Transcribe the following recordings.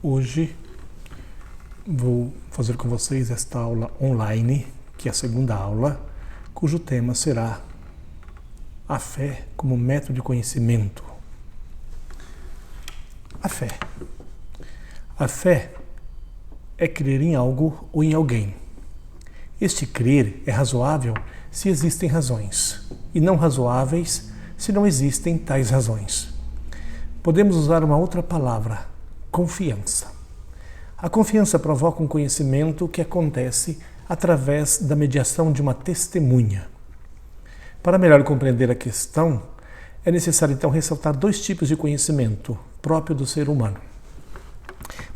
Hoje vou fazer com vocês esta aula online, que é a segunda aula, cujo tema será a fé como método de conhecimento. A fé. A fé é crer em algo ou em alguém. Este crer é razoável se existem razões, e não razoáveis se não existem tais razões. Podemos usar uma outra palavra: confiança. A confiança provoca um conhecimento que acontece através da mediação de uma testemunha. Para melhor compreender a questão, é necessário então ressaltar dois tipos de conhecimento próprio do ser humano.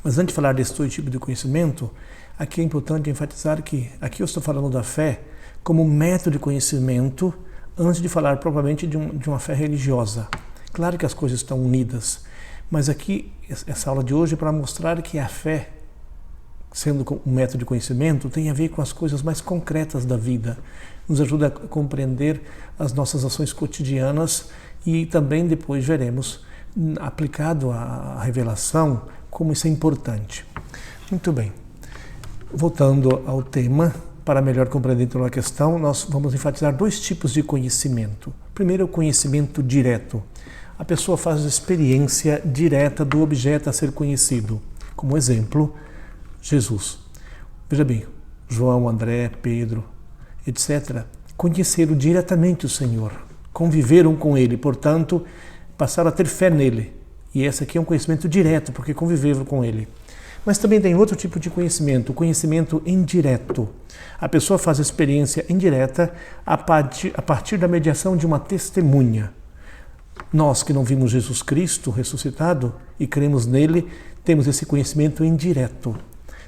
Mas antes de falar desses dois tipos de conhecimento, aqui é importante enfatizar que aqui eu estou falando da fé como método de conhecimento antes de falar propriamente de uma fé religiosa. Claro que as coisas estão unidas, mas aqui essa aula de hoje é para mostrar que a fé, sendo um método de conhecimento, tem a ver com as coisas mais concretas da vida. Nos ajuda a compreender as nossas ações cotidianas e também depois veremos, aplicado à revelação, como isso é importante. Muito bem. Voltando ao tema, para melhor compreender então a questão, nós vamos enfatizar dois tipos de conhecimento. Primeiro é o conhecimento direto. A pessoa faz a experiência direta do objeto a ser conhecido. Como exemplo, Jesus. Veja bem, João, André, Pedro, etc. conheceram diretamente o Senhor, conviveram com Ele, portanto, passaram a ter fé nele. E esse aqui é um conhecimento direto, porque conviveram com Ele. Mas também tem outro tipo de conhecimento, o conhecimento indireto. A pessoa faz a experiência indireta a partir da mediação de uma testemunha. Nós que não vimos Jesus Cristo ressuscitado e cremos nele, temos esse conhecimento indireto,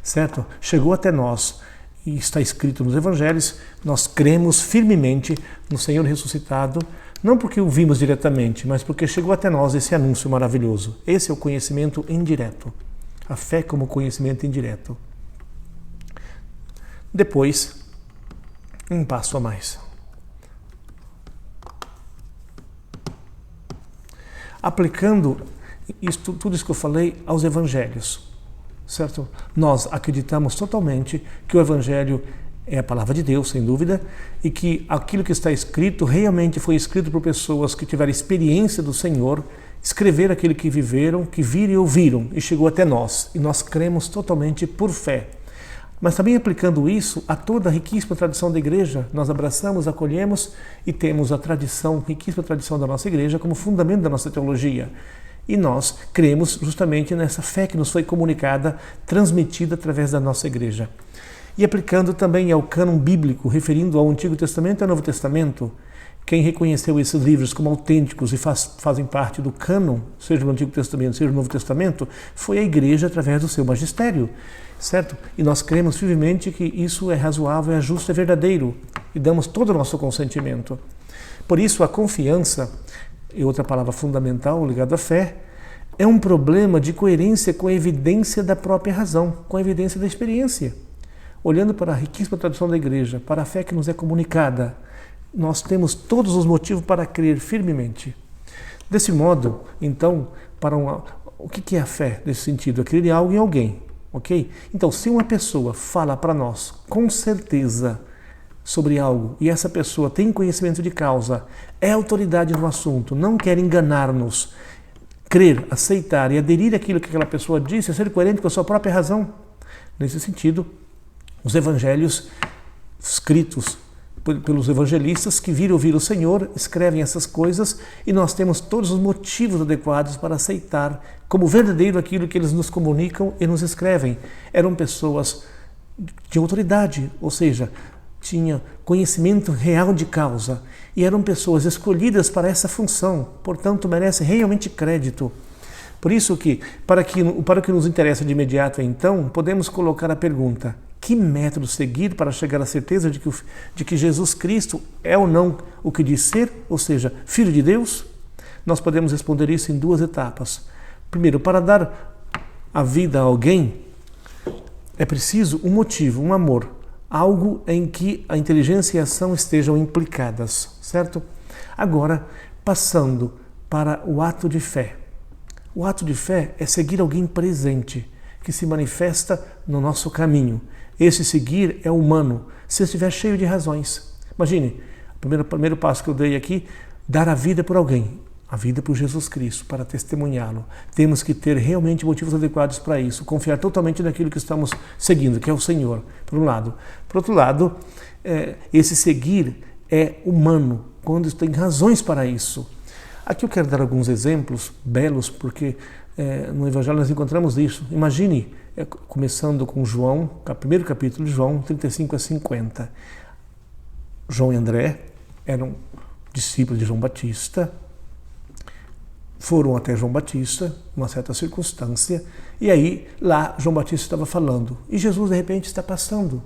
certo? Chegou até nós e está escrito nos Evangelhos, nós cremos firmemente no Senhor ressuscitado, não porque o vimos diretamente, mas porque chegou até nós esse anúncio maravilhoso. Esse é o conhecimento indireto. A fé como conhecimento indireto. Depois, um passo a mais. Aplicando tudo isso que eu falei aos evangelhos, certo? Nós acreditamos totalmente que o evangelho é a palavra de Deus, sem dúvida, e que aquilo que está escrito realmente foi escrito por pessoas que tiveram experiência do Senhor, escreveram aquilo que viveram, que viram e ouviram, e chegou até nós. E nós cremos totalmente por fé. Mas também aplicando isso a toda a riquíssima tradição da igreja, nós abraçamos, acolhemos e temos a tradição, riquíssima tradição da nossa igreja como fundamento da nossa teologia. E nós cremos justamente nessa fé que nos foi comunicada, transmitida através da nossa igreja. E aplicando também ao cânon bíblico, referindo ao Antigo Testamento e ao Novo Testamento, quem reconheceu esses livros como autênticos e fazem parte do cânon, seja no Antigo Testamento, seja no Novo Testamento, foi a igreja através do seu magistério, certo? E nós cremos firmemente que isso é razoável, é justo, é verdadeiro e damos todo o nosso consentimento. Por isso, a confiança, e outra palavra fundamental ligada à fé, é um problema de coerência com a evidência da própria razão, com a evidência da experiência. Olhando para a riquíssima tradição da igreja, para a fé que nos é comunicada, nós temos todos os motivos para crer firmemente. Desse modo, então, o que é a fé nesse sentido? É crer em algo e em alguém, ok? Então, se uma pessoa fala para nós com certeza sobre algo e essa pessoa tem conhecimento de causa, é autoridade no assunto, não quer enganar-nos, crer, aceitar e aderir àquilo que aquela pessoa disse, é ser coerente com a sua própria razão. Nesse sentido, os evangelhos escritos pelos evangelistas que viram ouvir o Senhor, escrevem essas coisas e nós temos todos os motivos adequados para aceitar como verdadeiro aquilo que eles nos comunicam e nos escrevem. Eram pessoas de autoridade, ou seja, tinham conhecimento real de causa e eram pessoas escolhidas para essa função, portanto merecem realmente crédito. Por isso que, para o que nos interessa de imediato, então, podemos colocar a pergunta: que método seguir para chegar à certeza de que Jesus Cristo é ou não o que diz ser, ou seja, Filho de Deus? Nós podemos responder isso em duas etapas. Primeiro, para dar a vida a alguém, é preciso um motivo, um amor, algo em que a inteligência e a ação estejam implicadas, certo? Agora, passando para o ato de fé. O ato de fé é seguir alguém presente, que se manifesta no nosso caminho. Esse seguir é humano, se estiver cheio de razões. Imagine, o primeiro passo que eu dei aqui, dar a vida por alguém, a vida por Jesus Cristo, para testemunhá-lo. Temos que ter realmente motivos adequados para isso, confiar totalmente naquilo que estamos seguindo, que é o Senhor, por um lado. Por outro lado, esse seguir é humano, quando tem razões para isso. Aqui eu quero dar alguns exemplos belos, porque no Evangelho nós encontramos isso. Imagine, começando com João, primeiro capítulo de João, 35 a 50. João e André eram discípulos de João Batista, foram até João Batista, numa certa circunstância, e aí lá João Batista estava falando, e Jesus de repente está passando.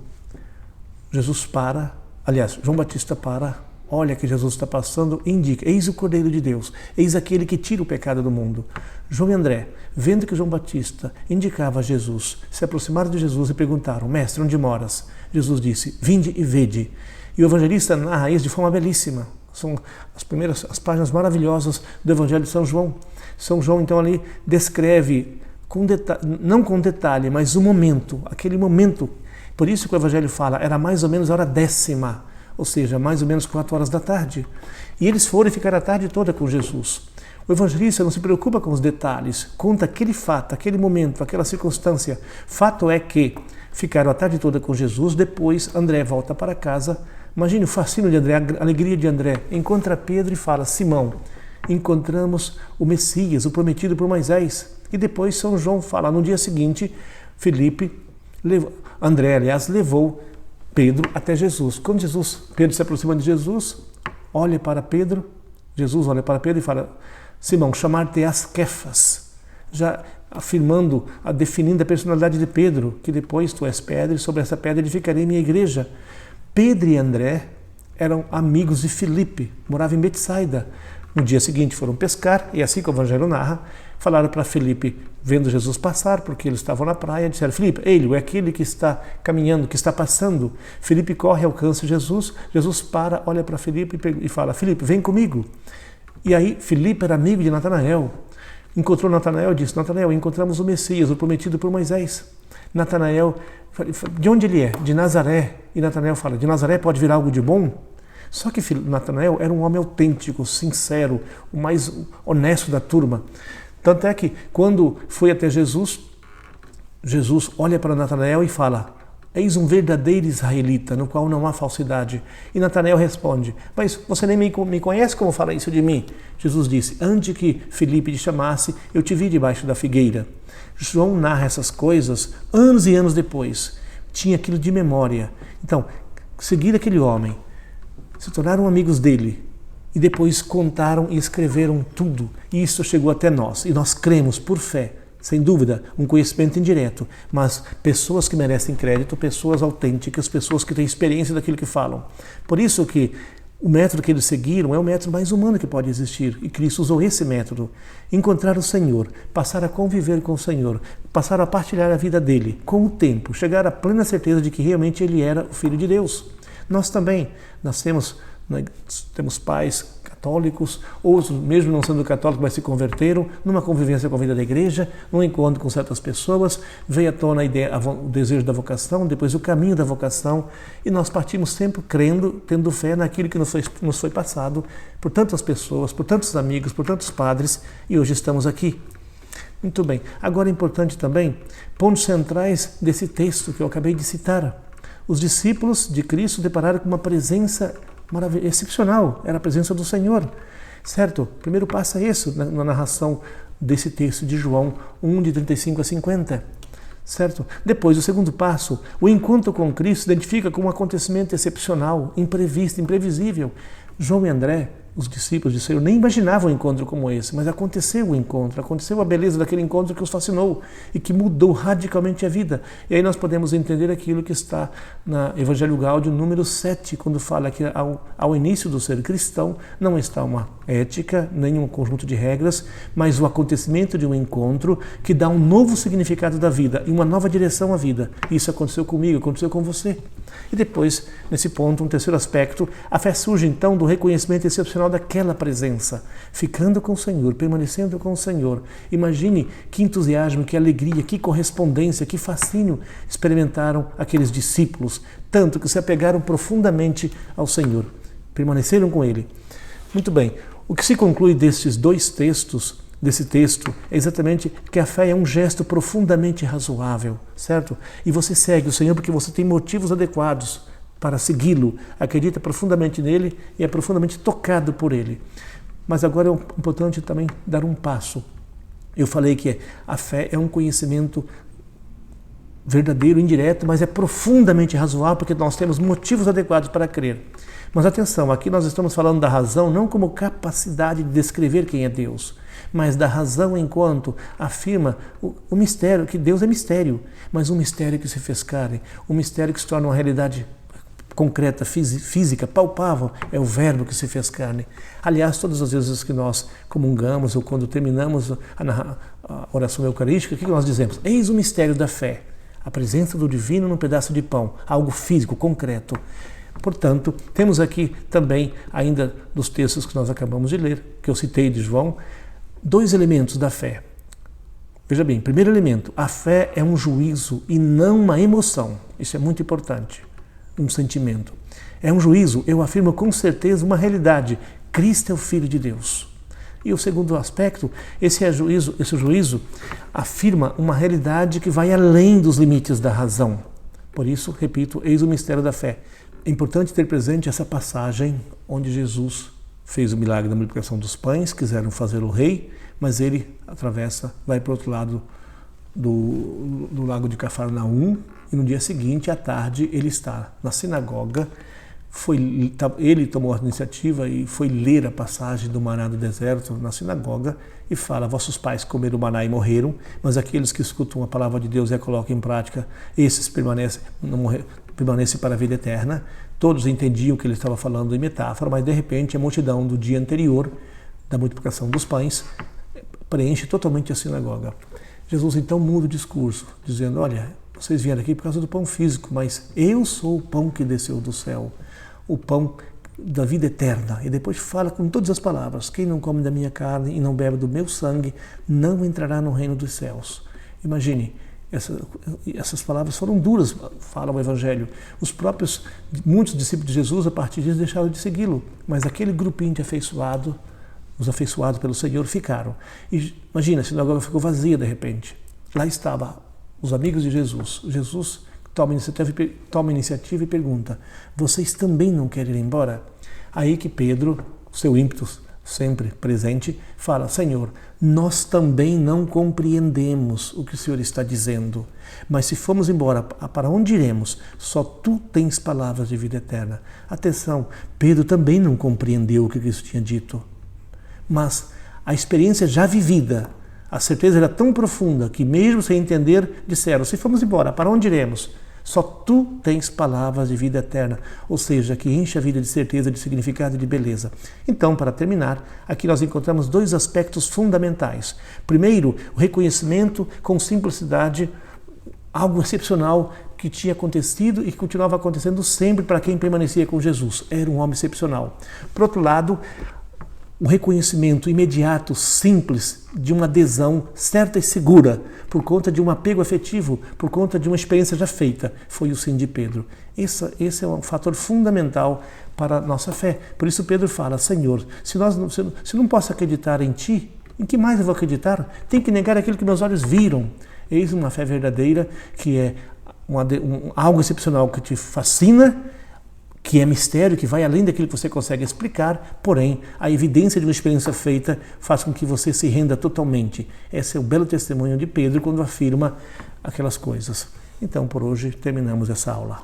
Jesus para, aliás, João Batista para, olha que Jesus está passando, e indica, eis o Cordeiro de Deus, eis aquele que tira o pecado do mundo. João e André, vendo que João Batista indicava a Jesus, se aproximaram de Jesus e perguntaram, mestre, onde moras? Jesus disse, vinde e vede. E o evangelista narra isso de forma belíssima. São as páginas maravilhosas do Evangelho de São João. São João, então, ali descreve, não com detalhe, mas o momento, aquele momento. Por isso que o Evangelho fala, era mais ou menos a hora 10ª, ou seja, mais ou menos 4 horas da tarde. E eles foram e ficaram a tarde toda com Jesus. O evangelista não se preocupa com os detalhes, conta aquele fato, aquele momento, aquela circunstância. Fato é que ficaram a tarde toda com Jesus, depois André volta para casa. Imagine o fascínio de André, a alegria de André. Encontra Pedro e fala, Simão, encontramos o Messias, o prometido por Moisés. E depois São João fala, no dia seguinte, André, levou Pedro até Jesus. Quando Pedro se aproxima de Jesus, olha para Pedro, Jesus olha para Pedro e fala, Simão, chamar-te-ás Quefas, já afirmando, definindo a personalidade de Pedro, que depois tu és pedra e sobre essa pedra edificarei minha igreja. Pedro e André eram amigos de Filipe, moravam em Betsaida. No dia seguinte foram pescar, e assim que o Evangelho narra, falaram para Filipe, vendo Jesus passar, porque eles estavam na praia, disseram, Filipe, ele é aquele que está caminhando, que está passando. Filipe corre, alcança Jesus, Jesus para, olha para Filipe e fala, Filipe, vem comigo. E aí Filipe era amigo de Natanael, encontrou Natanael e disse, Natanael, encontramos o Messias, o prometido por Moisés. Natanael, de onde ele é? De Nazaré. E Natanael fala, de Nazaré pode vir algo de bom? Só que Natanael era um homem autêntico, sincero, o mais honesto da turma. Tanto é que quando foi até Jesus, Jesus olha para Natanael e fala, eis um verdadeiro israelita, no qual não há falsidade. E Natanael responde, mas você nem me conhece, como fala isso de mim? Jesus disse, antes que Filipe te chamasse, eu te vi debaixo da figueira. João narra essas coisas anos e anos depois. Tinha aquilo de memória. Então, seguir aquele homem, se tornaram amigos dele e depois contaram e escreveram tudo. E isso chegou até nós. E nós cremos por fé, sem dúvida, um conhecimento indireto, mas pessoas que merecem crédito, pessoas autênticas, pessoas que têm experiência daquilo que falam. Por isso que o método que eles seguiram é o método mais humano que pode existir. E Cristo usou esse método. Encontrar o Senhor, passar a conviver com o Senhor, passar a partilhar a vida dele. Com o tempo, chegar à plena certeza de que realmente ele era o Filho de Deus. Nós também, temos pais católicos, outros mesmo não sendo católicos, mas se converteram, numa convivência com a vida da igreja, num encontro com certas pessoas, veio à tona a ideia, o desejo da vocação, depois o caminho da vocação, e nós partimos sempre crendo, tendo fé naquilo que nos foi passado por tantas pessoas, por tantos amigos, por tantos padres, e hoje estamos aqui. Muito bem. Agora é importante também, pontos centrais desse texto que eu acabei de citar. Os discípulos de Cristo depararam com uma presença excepcional, era a presença do Senhor, certo? O primeiro passo é isso, na narração desse texto de João 1, de 35 a 50, certo? Depois, o segundo passo, o encontro com Cristo se identifica com um acontecimento excepcional, imprevisto, imprevisível. João e André, os discípulos de Senhor, nem imaginavam um encontro como esse, mas aconteceu o encontro, aconteceu a beleza daquele encontro que os fascinou e que mudou radicalmente a vida. E aí nós podemos entender aquilo que está na Evangelho Gáudio número 7, quando fala que ao início do ser cristão não está uma ética, nem um conjunto de regras, mas o acontecimento de um encontro que dá um novo significado da vida e uma nova direção à vida. Isso aconteceu comigo, aconteceu com você. E depois, nesse ponto, um terceiro aspecto, a fé surge então do reconhecimento excepcional daquela presença, ficando com o Senhor, permanecendo com o Senhor. Imagine que entusiasmo, que alegria, que correspondência, que fascínio experimentaram aqueles discípulos, tanto que se apegaram profundamente ao Senhor, permaneceram com Ele. Muito bem, o que se conclui desses dois textos, desse texto, é exatamente que a fé é um gesto profundamente razoável, certo? E você segue o Senhor porque você tem motivos adequados para segui-lo, acredita profundamente nele e é profundamente tocado por ele. Mas agora é importante também dar um passo. Eu falei que a fé é um conhecimento verdadeiro, indireto, mas é profundamente razoável porque nós temos motivos adequados para crer. Mas atenção, aqui nós estamos falando da razão não como capacidade de descrever quem é Deus, mas da razão enquanto afirma o mistério, que Deus é mistério, mas um mistério que se fez carne, um mistério que se torna uma realidade concreta, física, palpável, é o verbo que se fez carne. Aliás, todas as vezes que nós comungamos ou quando terminamos a oração eucarística, o que nós dizemos? Eis o mistério da fé, a presença do divino num pedaço de pão, algo físico, concreto. Portanto, temos aqui também, ainda dos textos que nós acabamos de ler, que eu citei de João, dois elementos da fé. Veja bem, primeiro elemento, a fé é um juízo e não uma emoção. Isso é muito importante, um sentimento. É um juízo, eu afirmo com certeza, uma realidade. Cristo é o Filho de Deus. E o segundo aspecto, esse juízo afirma uma realidade que vai além dos limites da razão. Por isso, repito, eis o mistério da fé. É importante ter presente essa passagem onde Jesus fez o milagre da multiplicação dos pães, quiseram fazer o rei, mas ele atravessa, vai para o outro lado do lago de Cafarnaum, e no dia seguinte, à tarde, ele está na sinagoga, ele tomou a iniciativa e foi ler a passagem do maná do deserto na sinagoga e fala, vossos pais comeram maná e morreram, mas aqueles que escutam a palavra de Deus e a colocam em prática, esses permanecem para a vida eterna. Todos entendiam que ele estava falando em metáfora, mas de repente a multidão do dia anterior, da multiplicação dos pães, preenche totalmente a sinagoga. Jesus então muda o discurso, dizendo, olha, vocês vieram aqui por causa do pão físico, mas eu sou o pão que desceu do céu, o pão da vida eterna. E depois fala com todas as palavras, quem não come da minha carne e não bebe do meu sangue, não entrará no reino dos céus. Imagine, essas palavras foram duras, fala o Evangelho. Muitos discípulos de Jesus, a partir disso, deixaram de segui-lo, mas aquele grupinho de os afeiçoados pelo Senhor ficaram. E imagina, a sinagoga ficou vazia de repente. Lá estavam os amigos de Jesus. Jesus toma iniciativa e pergunta, vocês também não querem ir embora? Aí que Pedro, seu ímpeto sempre presente, fala, Senhor, nós também não compreendemos o que o Senhor está dizendo, mas se formos embora, para onde iremos? Só Tu tens palavras de vida eterna. Atenção, Pedro também não compreendeu o que Cristo tinha dito, mas a experiência já vivida, a certeza era tão profunda que mesmo sem entender, disseram, se formos embora, para onde iremos? Só Tu tens palavras de vida eterna, ou seja, que enche a vida de certeza, de significado e de beleza. Então, para terminar, aqui nós encontramos dois aspectos fundamentais. Primeiro, o reconhecimento com simplicidade, algo excepcional que tinha acontecido e que continuava acontecendo sempre para quem permanecia com Jesus. Era um homem excepcional. Por outro lado, o reconhecimento imediato, simples, de uma adesão certa e segura, por conta de um apego afetivo, por conta de uma experiência já feita, foi o sim de Pedro. Esse é um fator fundamental para a nossa fé. Por isso Pedro fala, Senhor, se eu não posso acreditar em Ti, em que mais eu vou acreditar? Tenho que negar aquilo que meus olhos viram. Eis uma fé verdadeira, que é algo excepcional que te fascina, que é mistério, que vai além daquilo que você consegue explicar, porém, a evidência de uma experiência feita faz com que você se renda totalmente. Esse é o belo testemunho de Pedro quando afirma aquelas coisas. Então, por hoje, terminamos essa aula.